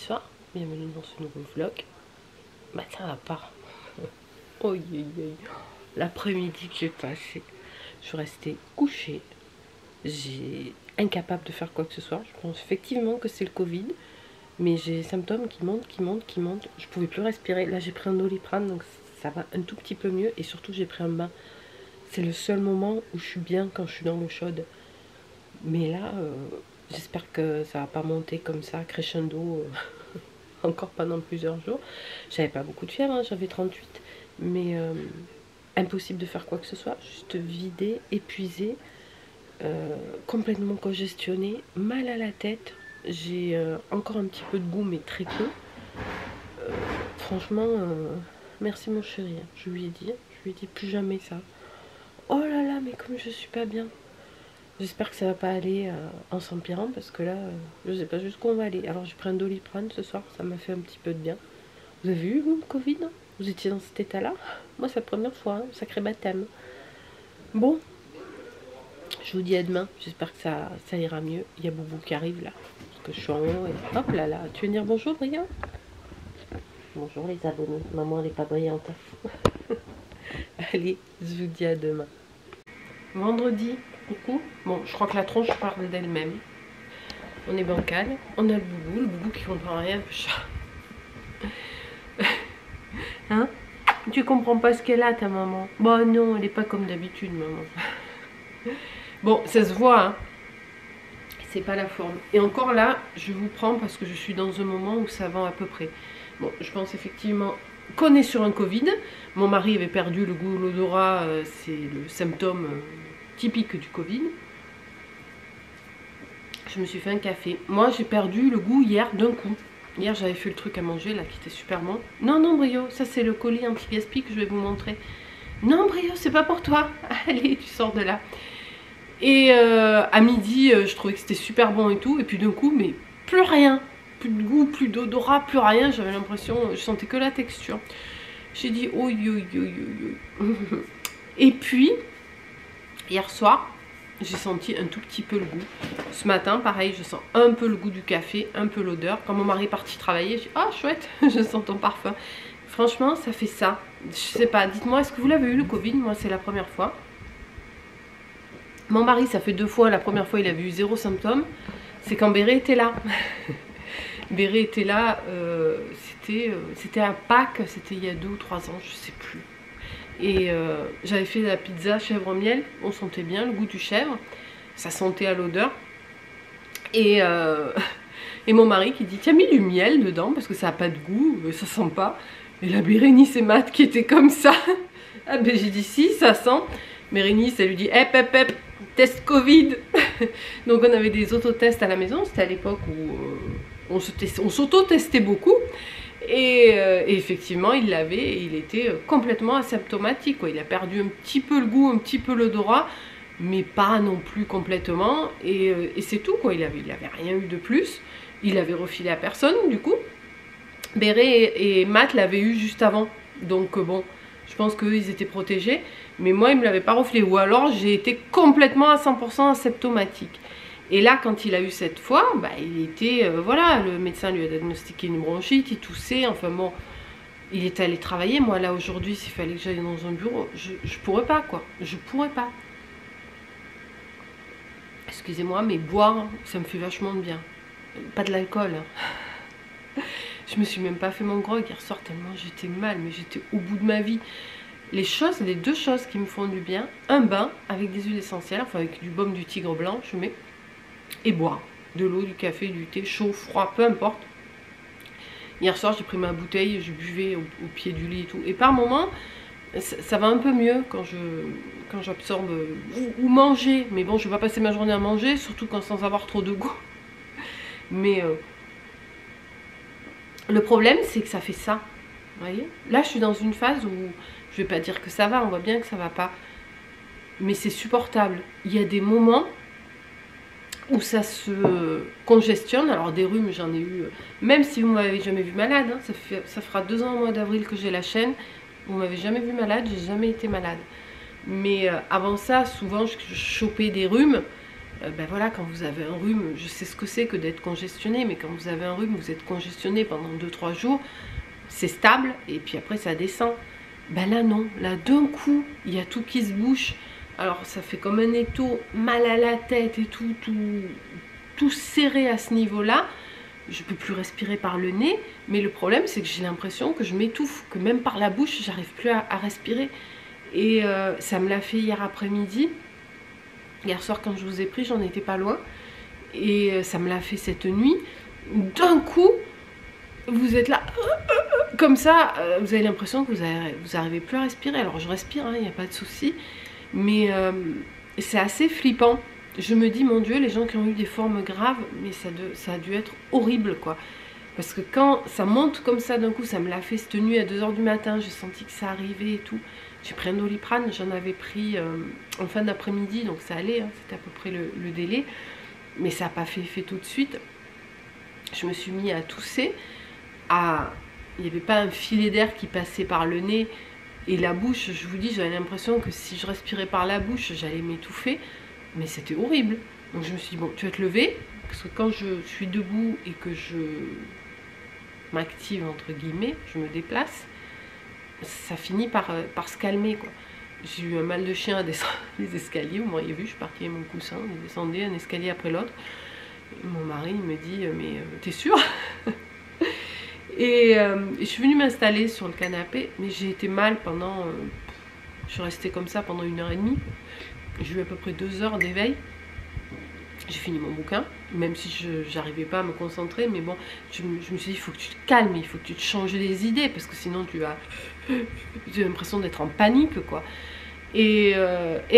bonsoir, bienvenue dans ce nouveau vlog. Bah ça va pas. Oh, l'après-midi que j'ai passé, je suis restée couchée. J'ai incapable de faire quoi que ce soit. Je pense effectivement que c'est le Covid, mais j'ai des symptômes qui montent. Je pouvais plus respirer. Là j'ai pris un Doliprane, donc ça va un tout petit peu mieux. Et surtout j'ai pris un bain. C'est le seul moment où je suis bien, quand je suis dans l'eau chaude. Mais là, j'espère que ça va pas monter comme ça, crescendo, encore pendant plusieurs jours. J'avais pas beaucoup de fièvre, hein, j'avais 38. Mais impossible de faire quoi que ce soit. Juste vidé, épuisé, complètement congestionné, mal à la tête. J'ai encore un petit peu de goût, mais très peu. Franchement, merci mon chéri. Je lui ai dit plus jamais ça. Oh là là, mais comme je suis pas bien. J'espère que ça va pas aller en s'empirant, parce que là, je sais pas jusqu'où on va aller. Alors j'ai pris un Doliprane ce soir, ça m'a fait un petit peu de bien. Vous avez eu, vous, le Covid? Vous étiez dans cet état-là? Moi, c'est la première fois, hein, sacré baptême. Bon, je vous dis à demain, j'espère que ça ira mieux. Il y a Boubou qui arrive là, parce que je suis en haut et hop là là. Tu veux dire bonjour, Brian? Bonjour les abonnés, maman elle est pas brillante. Allez, je vous dis à demain. Vendredi, coucou. Bon, je crois que la tronche parle d'elle-même. On est bancal. On a le boubou qui comprend rien. Hein? Tu comprends pas ce qu'elle a, ta maman? Bon, non, elle est pas comme d'habitude, maman. Bon, ça se voit, hein. C'est pas la forme. Et encore là, je vous prends parce que je suis dans un moment où ça va à peu près. Bon, je pense effectivement qu'on est sur un Covid. Mon mari avait perdu le goût, l'odorat, c'est le symptôme typique du Covid. Je me suis fait un café. Moi, j'ai perdu le goût hier d'un coup. Hier, j'avais fait le truc à manger, là, qui était super bon. Non, non, Brio, ça, c'est le colis anti-gaspi que je vais vous montrer. Non, Brio, c'est pas pour toi. Allez, tu sors de là. Et à midi, je trouvais que c'était super bon et tout. Et puis d'un coup, mais plus rien. Plus de goût, plus d'odorat, plus rien. J'avais l'impression, je sentais que la texture. J'ai dit, oi. Et puis, hier soir, j'ai senti un tout petit peu le goût. Ce matin, pareil, je sens un peu le goût du café, un peu l'odeur. Quand mon mari est parti travailler, j'ai dit, ah chouette, je sens ton parfum. Franchement, ça fait ça. Je sais pas, dites-moi, est-ce que vous l'avez eu le Covid? Moi, c'est la première fois. Mon mari, ça fait 2 fois. La première fois, il avait eu 0 symptôme. C'est quand Béré était là. Béré était là, c'était à Pâques, c'était il y a 2 ou 3 ans, je sais plus. Et j'avais fait la pizza chèvre miel, on sentait bien le goût du chèvre, ça sentait à l'odeur. Et mon mari qui dit, tiens, mis du miel dedans parce que ça n'a pas de goût, ça sent pas. Et la Bérénice et Matt qui étaient comme ça. Ah ben j'ai dit si, ça sent. Bérénice, elle lui dit, hep, test Covid. Donc on avait des autotests à la maison, c'était à l'époque où on s'auto-testait beaucoup. Et effectivement, il l'avait et il était complètement asymptomatique, quoi. Il a perdu un petit peu le goût, un petit peu l'odorat, mais pas non plus complètement. Et c'est tout, quoi. Il avait rien eu de plus. Il avait refilé à personne, du coup. Béré et Matt l'avaient eu juste avant. Donc bon, je pense qu'eux, ils étaient protégés. Mais moi, il ne me l'avait pas refilé. Ou alors, j'ai été complètement à 100% asymptomatique. Et là, quand il a eu cette fois, bah, il était, voilà, le médecin lui a diagnostiqué une bronchite, il toussait, enfin bon, il est allé travailler. Moi, là, aujourd'hui, s'il fallait que j'aille dans un bureau, je pourrais pas, quoi. Je pourrais pas. Excusez-moi, mais boire, ça me fait vachement de bien. Pas de l'alcool. Hein. Je me suis même pas fait mon grog hier soir tellement j'étais mal, mais j'étais au bout de ma vie. Les 2 choses qui me font du bien, un bain avec des huiles essentielles, enfin avec du baume du tigre blanc, je mets, et boire de l'eau, du café, du thé, chaud, froid, peu importe. Hier soir, j'ai pris ma bouteille, je buvais au pied du lit et tout. Et par moments, ça va un peu mieux quand j'absorbe ou manger. Mais bon, je vais pas passer ma journée à manger, surtout quand sans avoir trop de goût. Mais le problème, c'est que ça fait ça. Vous voyez? Là, je suis dans une phase où je vais pas dire que ça va, on voit bien que ça va pas. Mais c'est supportable. Il y a des moments où ça se congestionne. Alors des rhumes, j'en ai eu, même si vous m'avez jamais vu malade, hein, ça fera 2 ans au mois d'avril que j'ai la chaîne, vous m'avez jamais vu malade, j'ai jamais été malade. Mais avant ça, souvent je chopais des rhumes, Ben voilà, quand vous avez un rhume, je sais ce que c'est que d'être congestionné, mais quand vous avez un rhume, vous êtes congestionné pendant 2-3 jours, c'est stable, et puis après ça descend. Ben là non, là d'un coup, il y a tout qui se bouche. Alors ça fait comme un étau, mal à la tête et tout serré à ce niveau-là. Je peux plus respirer par le nez, mais le problème c'est que j'ai l'impression que je m'étouffe, que même par la bouche, j'arrive plus à respirer. Et ça me l'a fait hier après-midi. Hier soir quand je vous ai pris, j'en étais pas loin. Et ça me l'a fait cette nuit. D'un coup, vous êtes là, comme ça, vous avez l'impression que vous n'arrivez plus à respirer. Alors je respire, il n'y a pas de souci. Mais c'est assez flippant. Je me dis, mon Dieu, les gens qui ont eu des formes graves, mais ça a dû être horrible, quoi. Parce que quand ça monte comme ça d'un coup, ça me l'a fait cette nuit à 2 h du matin, j'ai senti que ça arrivait et tout. J'ai pris un Doliprane, j'en avais pris en fin d'après-midi, donc ça allait, hein, c'était à peu près le délai. Mais ça n'a pas fait effet tout de suite. Je me suis mis à tousser, il n'y avait pas un filet d'air qui passait par le nez et la bouche. Je vous dis, j'avais l'impression que si je respirais par la bouche, j'allais m'étouffer. Mais c'était horrible. Donc je me suis dit, bon, tu vas te lever, parce que quand je suis debout et que je m'active, entre guillemets, je me déplace, ça finit par se calmer, quoi. J'ai eu un mal de chien à descendre les escaliers, vous m'auriez vu, je suis partie avec mon coussin, on descendait un escalier après l'autre. Mon mari me dit, mais t'es sûre? Et je suis venue m'installer sur le canapé, mais j'ai été mal pendant... je suis restée comme ça pendant 1h30. J'ai eu à peu près 2 heures d'éveil. J'ai fini mon bouquin, même si je n'arrivais pas à me concentrer. Mais bon, je me suis dit, il faut que tu te calmes, il faut que tu te changes les idées, parce que sinon tu as l'impression d'être en panique, quoi. Et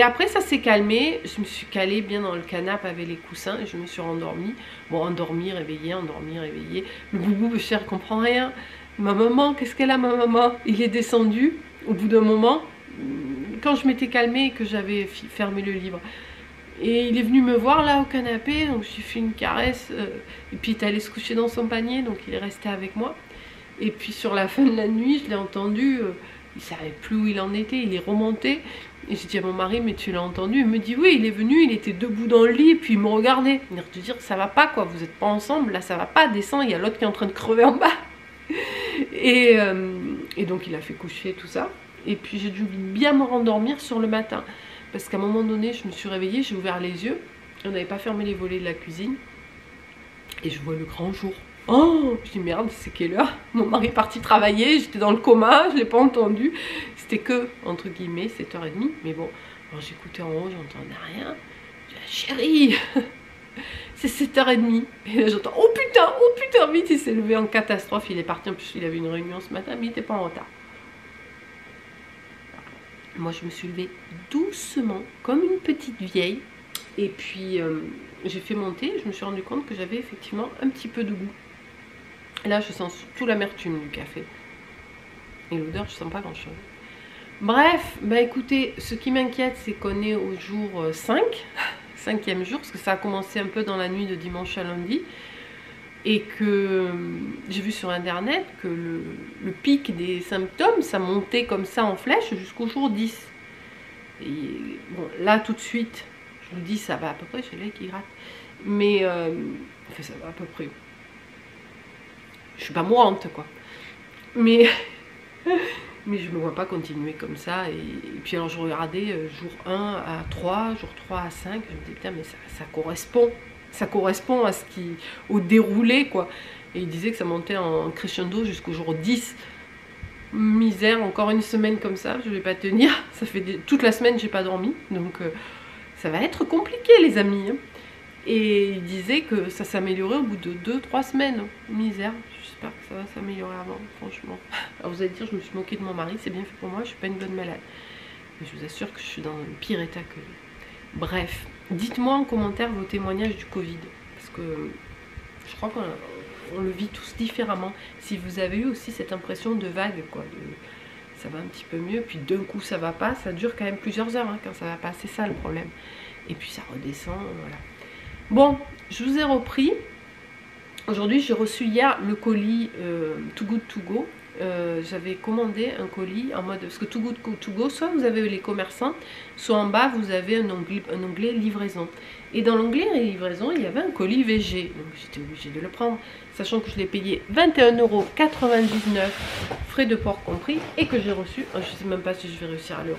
après ça s'est calmé, je me suis calée bien dans le canapé avec les coussins et je me suis rendormie. Bon, endormie, réveillée, endormie, réveillée. Le boubou, cher, comprend rien. Ma maman, qu'est-ce qu'elle a, ma maman? Il est descendu au bout d'un moment, quand je m'étais calmée et que j'avais fermé le livre. Et il est venu me voir là au canapé, donc je lui ai fait une caresse. Et puis il est allé se coucher dans son panier, donc il est resté avec moi. Et puis sur la fin de la nuit, je l'ai entendu... il ne savait plus où il en était, il est remonté. Et j'ai dit à mon mari, mais tu l'as entendu? Il me dit, oui, il est venu, il était debout dans le lit, et puis il me regardait. Il me dit, ça va pas, quoi, vous n'êtes pas ensemble, là ça va pas, descends, il y a l'autre qui est en train de crever en bas. Et donc il a fait coucher tout ça. Et puis j'ai dû bien me rendormir sur le matin. Parce qu'à un moment donné, je me suis réveillée, j'ai ouvert les yeux. On n'avait pas fermé les volets de la cuisine. Et je vois le grand jour. Oh, je dis merde, c'est quelle heure? Mon mari est parti travailler, j'étais dans le coma, je ne l'ai pas entendu. C'était que, entre guillemets, 7h30. Mais bon, alors j'écoutais en haut, j'entendais rien. Je dis, chérie, c'est 7h30. Et là j'entends, oh putain, vite, il s'est levé en catastrophe. Il est parti, en plus il avait une réunion ce matin, mais il n'était pas en retard. Moi je me suis levée doucement, comme une petite vieille. Et puis j'ai fait monter, je me suis rendu compte que j'avais effectivement un petit peu de goût. Là, je sens surtout l'amertume du café. Et l'odeur, je sens pas grand chose. Bref, bah écoutez, ce qui m'inquiète, c'est qu'on est au jour 5, 5e jour, parce que ça a commencé un peu dans la nuit de dimanche à lundi. Et que j'ai vu sur internet que le pic des symptômes, ça montait comme ça en flèche jusqu'au jour 10. Et bon, là, tout de suite, je vous dis, ça va à peu près, j'ai l'œil qui gratte. Mais, enfin, ça va à peu près. Je suis pas mourante, quoi. Mais je me vois pas continuer comme ça. Et puis alors je regardais jour 1 à 3, jour 3 à 5. Je me disais, putain, mais ça correspond. Ça correspond à au déroulé, quoi. Et il disait que ça montait en crescendo jusqu'au jour 10. Misère, encore une semaine comme ça, je vais pas tenir. Ça fait toute la semaine, j'ai pas dormi. Donc ça va être compliqué, les amis. Et il disait que ça s'améliorait au bout de 2-3 semaines. Misère, j'espère que ça va s'améliorer avant, franchement. Alors vous allez dire, je me suis moquée de mon mari, c'est bien fait pour moi, je suis pas une bonne malade. Mais je vous assure que je suis dans le pire état que lui. Bref, dites-moi en commentaire vos témoignages du Covid. Parce que je crois qu'on le vit tous différemment. Si vous avez eu aussi cette impression de vague, quoi, ça va un petit peu mieux, puis d'un coup ça va pas, ça dure quand même plusieurs heures hein, quand ça va pas, c'est ça le problème. Et puis ça redescend, voilà. Bon, je vous ai repris. Aujourd'hui, j'ai reçu hier le colis Too Good To Go j'avais commandé un colis en mode, parce que Too Good To Go, soit vous avez les commerçants, soit en bas vous avez un onglet livraison. Et dans l'onglet livraison, il y avait un colis VG, donc j'étais obligée de le prendre, sachant que je l'ai payé 21,99 €, frais de port compris, et que j'ai reçu, je ne sais même pas si je vais réussir à le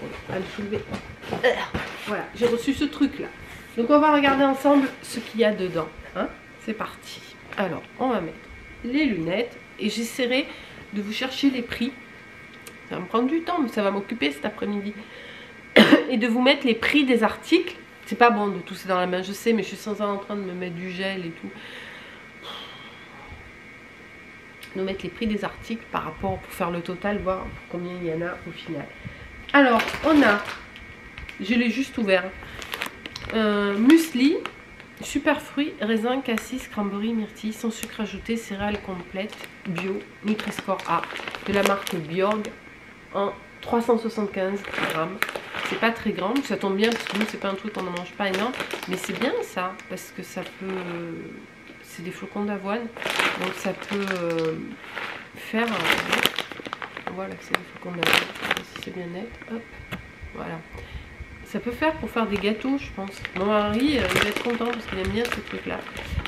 soulever. Voilà, j'ai reçu ce truc là. Donc on va regarder ensemble ce qu'il y a dedans, hein. C'est parti. Alors on va mettre les lunettes et j'essaierai de vous chercher les prix. Ça va me prendre du temps, mais ça va m'occuper cet après-midi. Et de vous mettre les prix des articles. C'est pas bon de tousser dans la main, je sais, mais je suis sans en train de me mettre du gel et tout. Nous mettre les prix des articles par rapport, pour faire le total, voir combien il y en a au final. Alors, on a, je l'ai juste ouvert, muesli, super fruits, raisin, cassis, cranberry, myrtille, sans sucre ajouté, céréales complètes, bio, Nutri-Score A, de la marque Bjorg, en 375 grammes. C'est pas très grand, ça tombe bien parce que nous c'est pas un truc qu'on ne mange pas énorme, mais c'est bien ça, parce que ça peut, c'est des flocons d'avoine, donc ça peut faire, voilà, c'est des flocons d'avoine, je sais pas si c'est bien net, hop, voilà. Ça peut faire pour faire des gâteaux, je pense. Mon mari, il va être content parce qu'il aime bien ce truc-là.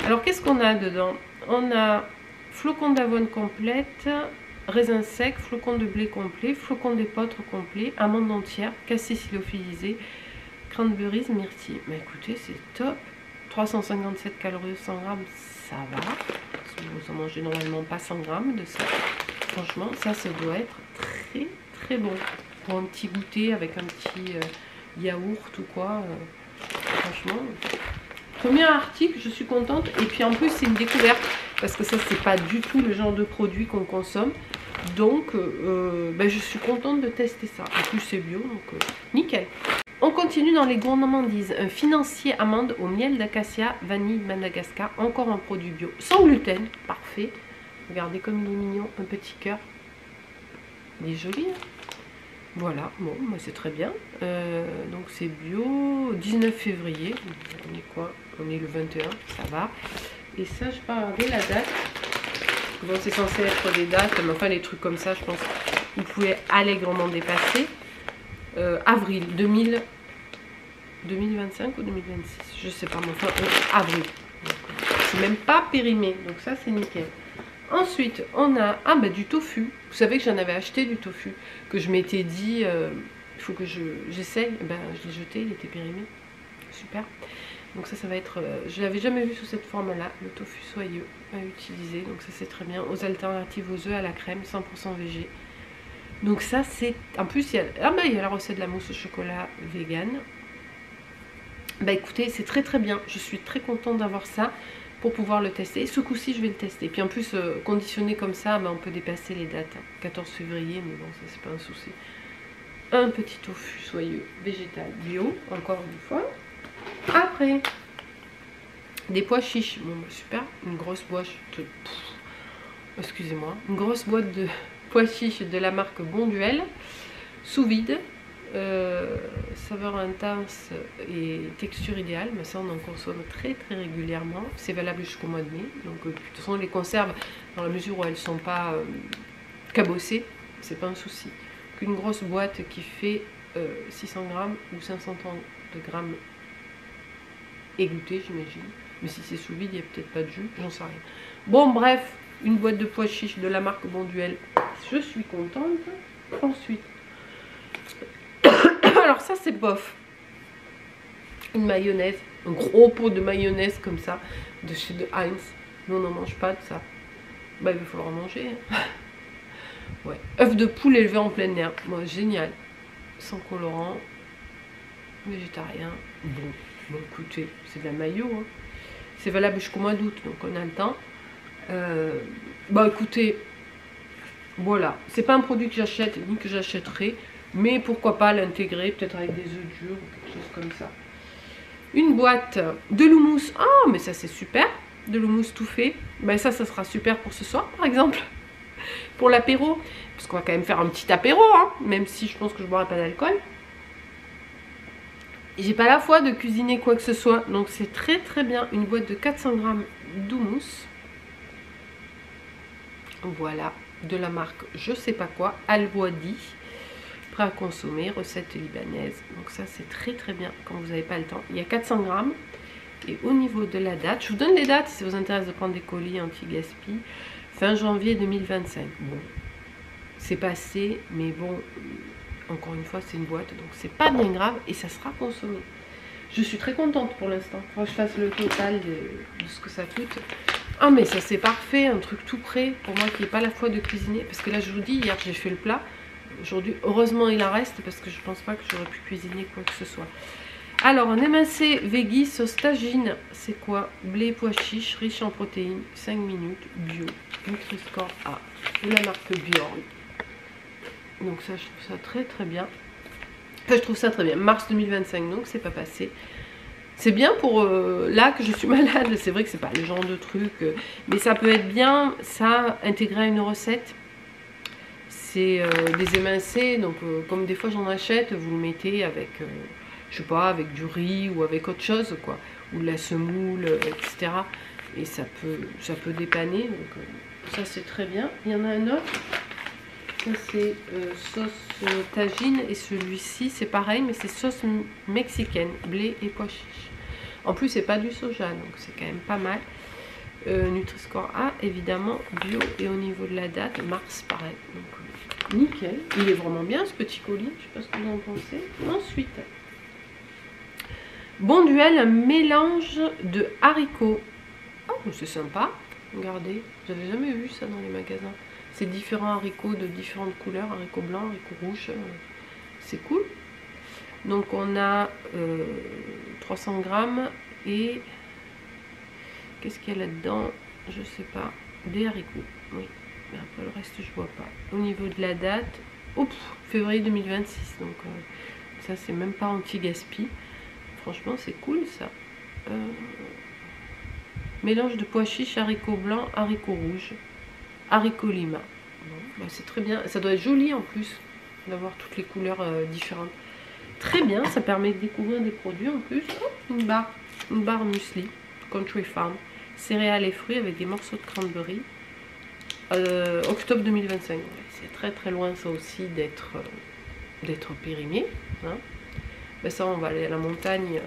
Alors, qu'est-ce qu'on a dedans? On a flocons d'avoine complète, raisin sec, flocons de blé complet, flocons d'épeautre complet, amandes entières, cassis lyophilisé, cranberries, myrtille. Mais écoutez, c'est top. 357 calories au 100 grammes, ça va. Parce que vous en mangez normalement pas 100 grammes de ça. Franchement, ça doit être très très bon. Pour un petit goûter avec un petit... yaourt ou quoi, franchement, premier article, je suis contente. Et puis en plus c'est une découverte parce que ça c'est pas du tout le genre de produit qu'on consomme, donc je suis contente de tester ça. En plus c'est bio, donc nickel. On continue dans les gourmandises. Un financier amande au miel d'acacia, vanille Madagascar, encore un produit bio, sans gluten, parfait. Regardez comme il est mignon, un petit cœur, il est joli, hein. Voilà, bon, bah c'est très bien. Donc c'est bio, 19 février. On est quoi? On est le 21, ça va. Et ça, je vais pas regarder la date. Bon, c'est censé être des dates, mais enfin les trucs comme ça, je pense que vous pouvez allègrement dépasser. Avril 2025 ou 2026, je sais pas, mais enfin avril. C'est même pas périmé, donc ça c'est nickel. Ensuite, on a du tofu. Vous savez que j'en avais acheté du tofu, que je m'étais dit, il faut que j'essaye. Je l'ai jeté, il était périmé. Super. Donc ça va être, je l'avais jamais vu sous cette forme-là, le tofu soyeux à utiliser. Donc ça c'est très bien. Aux alternatives aux œufs à la crème, 100% végé. Donc ça c'est, en plus il y a, il y a la recette de la mousse au chocolat vegan. Écoutez, c'est très très bien. Je suis très contente d'avoir ça. Pour pouvoir le tester. Ce coup-ci, je vais le tester. Puis en plus, conditionné comme ça, on peut dépasser les dates. 14 février, mais bon, ça, c'est pas un souci. Un petit tofu soyeux, végétal, bio, encore une fois. Après, des pois chiches. Bon, super. Une grosse boîte. Excusez-moi. Une grosse boîte de pois chiches de la marque Bonduelle. Sous vide. Saveur intense et texture idéale, mais ça on en consomme très très régulièrement. C'est valable jusqu'au mois de mai, donc de toute façon les conserves, dans la mesure où elles sont pas cabossées, c'est pas un souci. Qu'une grosse boîte qui fait 600 grammes ou 530 grammes égouttée, j'imagine, mais si c'est sous vide il n'y a peut-être pas de jus, j'en sais rien. Bon bref, une boîte de pois chiches de la marque Bonduelle, je suis contente. Ensuite, alors ça c'est bof, une mayonnaise, un gros pot de mayonnaise comme ça, de chez de Heinz. Nous on n'en mange pas de ça. Il va falloir en manger. Hein. Ouais. Œuf de poule élevé en plein air. Moi, génial. Sans colorant. Végétarien. Bon écoutez, c'est de la mayo. Hein. C'est valable jusqu'au mois d'août, donc on a le temps. Écoutez, voilà. C'est pas un produit que j'achète ni que j'achèterai. Mais pourquoi pas l'intégrer, peut-être avec des œufs durs ou quelque chose comme ça. Une boîte de l'houmous. Ah, mais ça c'est super. De l'houmous tout fait. Ça sera super pour ce soir, par exemple. Pour l'apéro. Parce qu'on va quand même faire un petit apéro, hein, même si je pense que je ne boirai pas d'alcool. J'ai pas la foi de cuisiner quoi que ce soit. Donc c'est très très bien. Une boîte de 400 grammes d'houmous. Voilà. de la marque je sais pas quoi, Al-Wadi, prêt à consommer, recette libanaise. Donc ça c'est très très bien quand vous n'avez pas le temps. Il y a 400 grammes. Et au niveau de la date, je vous donne les dates si ça vous intéresse de prendre des colis anti-gaspi. Fin janvier 2025. Bon, c'est passé, mais bon, encore une fois, c'est une boîte, donc c'est pas bien grave et ça sera consommé. Je suis très contente pour l'instant. Il faut que je fasse le total de ce que ça coûte. Ah, mais ça c'est parfait, un truc tout prêt pour moi qui n'ai pas la foi de cuisiner. Parce que là, je vous dis, hier j'ai fait le plat. Aujourd'hui, heureusement, il en reste parce que je pense pas que j'aurais pu cuisiner quoi que ce soit. Alors, un émincé veggie sauce tagine, c'est quoi? Blé, pois chiche, riche en protéines, 5 minutes, bio, Nutri-Score A, de la marque Bjorn. Donc ça, je trouve ça très très bien. Enfin, je trouve ça très bien. Mars 2025, donc c'est pas passé. C'est bien pour là que je suis malade. C'est vrai que c'est pas le genre de truc, mais ça peut être bien, ça, intégrer à une recette. C'est des émincés, donc comme des fois j'en achète, vous le mettez avec... je sais pas, avec du riz ou avec autre chose, quoi, ou de la semoule, etc. Et ça peut dépanner, donc ça c'est très bien. Il y en a un autre, ça c'est sauce tagine, et celui-ci c'est pareil, mais c'est sauce mexicaine, blé et pois chiches. En plus c'est pas du soja, donc c'est quand même pas mal. Nutri-Score A, évidemment, bio, et au niveau de la date, mars pareil, donc nickel. Il est vraiment bien ce petit colis, je sais pas ce que vous en pensez. Ensuite... Bonduelle, un mélange de haricots. Oh, c'est sympa. Regardez, j'avais jamais vu ça dans les magasins. C'est différents haricots de différentes couleurs, haricots blancs, haricots rouges. C'est cool. Donc on a 300 grammes et qu'est-ce qu'il y a là-dedans? Je sais pas. Des haricots. Oui. Mais après le reste je vois pas. Au niveau de la date, oups, février 2026. Donc ça c'est même pas anti-gaspi. Franchement, c'est cool ça. Mélange de pois chiches, haricots blancs, haricots rouges, haricots lima. Bon, bah c'est très bien. Ça doit être joli en plus d'avoir toutes les couleurs différentes. Très bien, ça permet de découvrir des produits en plus. Oh, une barre muesli, Country Farm, céréales et fruits avec des morceaux de cranberry. Octobre 2025. C'est très très loin ça aussi d'être périmé. Hein. Ben ça, on va aller à la montagne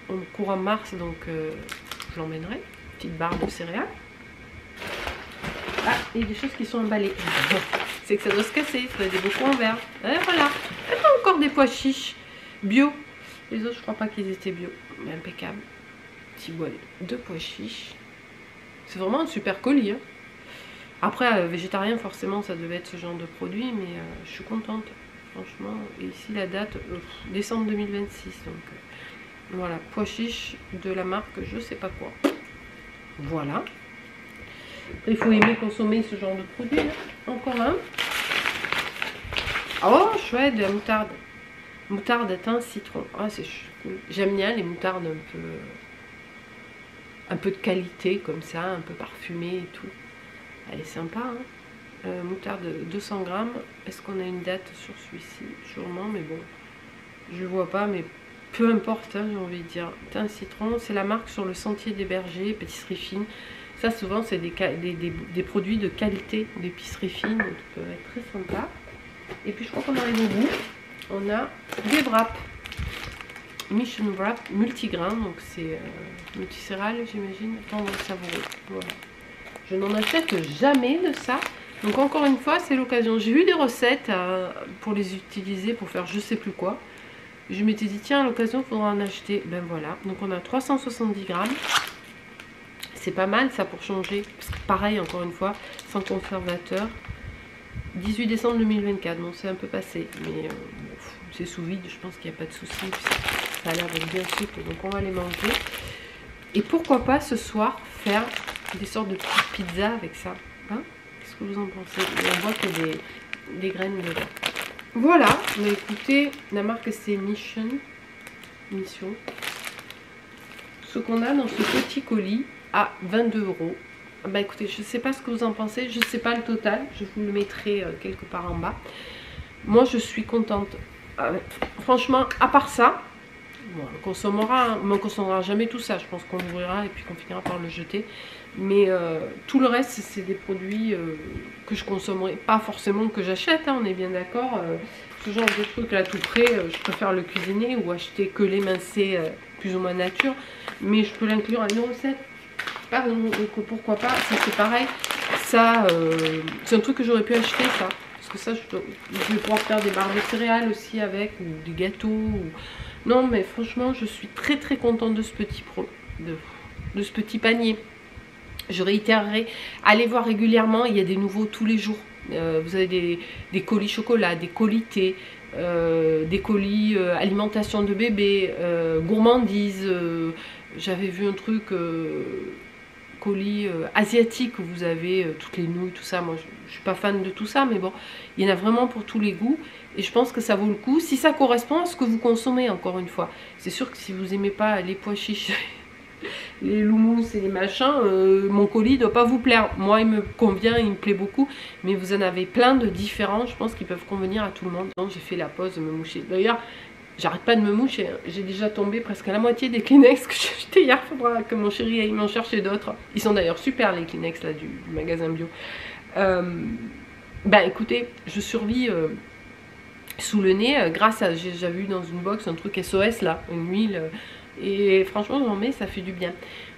en courant mars, donc je l'emmènerai. Petite barre de céréales. Ah, il y a des choses qui sont emballées. C'est que ça doit se casser, ça doit être des bocaux en verre. Et voilà. Et encore des pois chiches bio. Les autres, je crois pas qu'ils étaient bio. Mais impeccable. Petit bol de pois chiches. C'est vraiment un super colis. Hein. Après, végétarien, forcément, ça devait être ce genre de produit, mais je suis contente. Franchement, et ici la date, décembre 2026. Donc voilà, pois chiches de la marque je sais pas quoi. Voilà. Il faut aimer consommer ce genre de produit. Hein. Encore un. Oh, chouette, de la moutarde. Moutarde, thym, citron. Ah, c'est cool. J'aime bien les moutardes un peu de qualité, comme ça, un peu parfumée et tout. Elle est sympa, hein. Moutarde 200 grammes. Est-ce qu'on a une date sur celui-ci? Sûrement, mais bon, je vois pas, mais peu importe, hein, j'ai envie de dire. Thym, citron, c'est la marque Sur le Sentier des Bergers, pâtisserie fine. Ça, souvent, c'est des produits de qualité d'épicerie fine, donc ça peut être très sympa. Et puis, je crois qu'on arrive au bout. On a des wraps. Mission Wrap multigrain, donc c'est multicéréales, j'imagine. Tendre savoureux. Voilà. Je n'en achète jamais de ça. Donc encore une fois, c'est l'occasion. J'ai vu des recettes pour les utiliser, pour faire je sais plus quoi. Je m'étais dit, tiens, à l'occasion, il faudra en acheter. Ben voilà. Donc on a 370 grammes. C'est pas mal ça pour changer. Parce que pareil, encore une fois, sans conservateur. 18 décembre 2024. Bon, c'est un peu passé. Mais bon, c'est sous vide. Je pense qu'il n'y a pas de souci. Ça a l'air d'être bien souple. Donc on va les manger. Et pourquoi pas ce soir faire des sortes de petites pizzas avec ça. Hein? Qu'est-ce que vous en pensez? Et on voit qu'il y a des graines dedans. Voilà, mais écoutez, la marque c'est Mission. Ce qu'on a dans ce petit colis à 22 €. Bah écoutez, je ne sais pas ce que vous en pensez, je ne sais pas le total, je vous le mettrai quelque part en bas. Moi je suis contente. Franchement, à part ça, Bon, on consommera jamais tout ça. Je pense qu'on l'ouvrira et puis qu'on finira par le jeter. Mais tout le reste, c'est des produits que je consommerai. Pas forcément que j'achète, hein, on est bien d'accord. Ce genre de truc là tout près, je préfère le cuisiner ou acheter que l'émincé plus ou moins nature. Mais je peux l'inclure à une recette. Donc pourquoi pas, ça c'est pareil. Ça, c'est un truc que j'aurais pu acheter, ça. Parce que ça, je vais pouvoir faire des barres de céréales aussi avec, ou des gâteaux. Non, mais franchement, je suis très très contente de ce petit de ce petit panier. Je réitérerai, allez voir régulièrement, il y a des nouveaux tous les jours. Vous avez des colis chocolat, des colis thé, des colis alimentation de bébé, gourmandise. J'avais vu un truc colis asiatique où vous avez toutes les nouilles, tout ça. Moi, je suis pas fan de tout ça, mais bon, il y en a vraiment pour tous les goûts. Et je pense que ça vaut le coup, si ça correspond à ce que vous consommez, encore une fois. C'est sûr que si vous n'aimez pas les pois chiches, les loumous et les machins, mon colis ne doit pas vous plaire. Moi, il me convient, il me plaît beaucoup. Mais vous en avez plein de différents, je pense, qui peuvent convenir à tout le monde. J'ai fait la pause de me moucher. D'ailleurs, j'arrête pas de me moucher. Hein. J'ai déjà tombé presque à la moitié des Kleenex que j'ai acheté hier. Il faudra que mon chéri aille m'en chercher d'autres. Ils sont d'ailleurs super, les Kleenex là, du magasin bio. Ben écoutez, je survis sous le nez grâce à, j'avais vu dans une box un truc SOS là, une huile. Et franchement, j'en mets, ça fait du bien.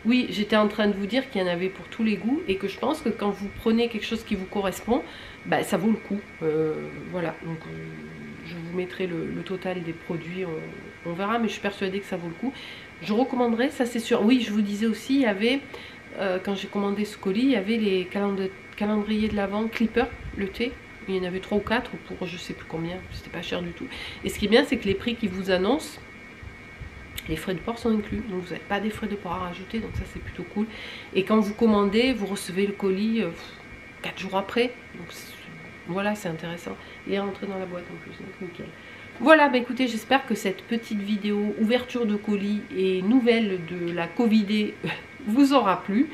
Oui, j'étais en train de vous dire qu'il y en avait pour tous les goûts et que je pense que quand vous prenez quelque chose qui vous correspond, bah, ça vaut le coup. Voilà, donc je vous mettrai le total des produits, on verra, mais je suis persuadée que ça vaut le coup. Je recommanderais, ça c'est sûr. Oui, je vous disais aussi, il y avait, quand j'ai commandé ce colis, il y avait les calendriers de l'Avent Clipper, le thé. Il y en avait 3 ou 4 pour je sais plus combien, c'était pas cher du tout. Et ce qui est bien, c'est que les prix qu'ils vous annoncent, les frais de port sont inclus, donc vous n'avez pas des frais de port à rajouter, donc ça c'est plutôt cool. Et quand vous commandez, vous recevez le colis 4 jours après, donc voilà, c'est intéressant. Il est rentré dans la boîte en plus, donc nickel. Voilà, bah écoutez, j'espère que cette petite vidéo ouverture de colis et nouvelle de la Covid vous aura plu.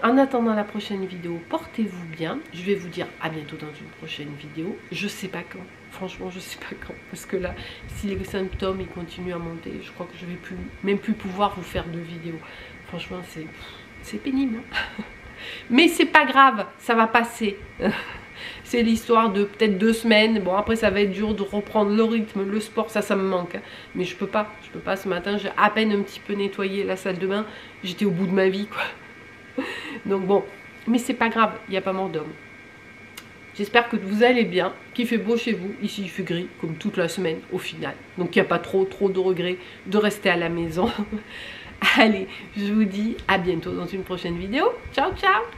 En attendant la prochaine vidéo, portez-vous bien. Je vais vous dire à bientôt dans une prochaine vidéo. Je sais pas quand. Franchement, je sais pas quand. Parce que là, si les symptômes ils continuent à monter, je crois que je vais même plus pouvoir vous faire de vidéos. Franchement, c'est pénible. Hein. Mais c'est pas grave, ça va passer. C'est l'histoire de peut-être 2 semaines. Bon, après, ça va être dur de reprendre le rythme, le sport, ça me manque. Hein. Mais je peux pas. Je peux pas. Ce matin, j'ai à peine un petit peu nettoyé la salle de bain. J'étais au bout de ma vie, quoi. Donc bon, mais c'est pas grave, il n'y a pas mort d'homme. J'espère que vous allez bien, qu'il fait beau chez vous. Ici il fait gris, comme toute la semaine au final. Donc il n'y a pas trop de regrets de rester à la maison. Allez, je vous dis à bientôt dans une prochaine vidéo. Ciao, ciao!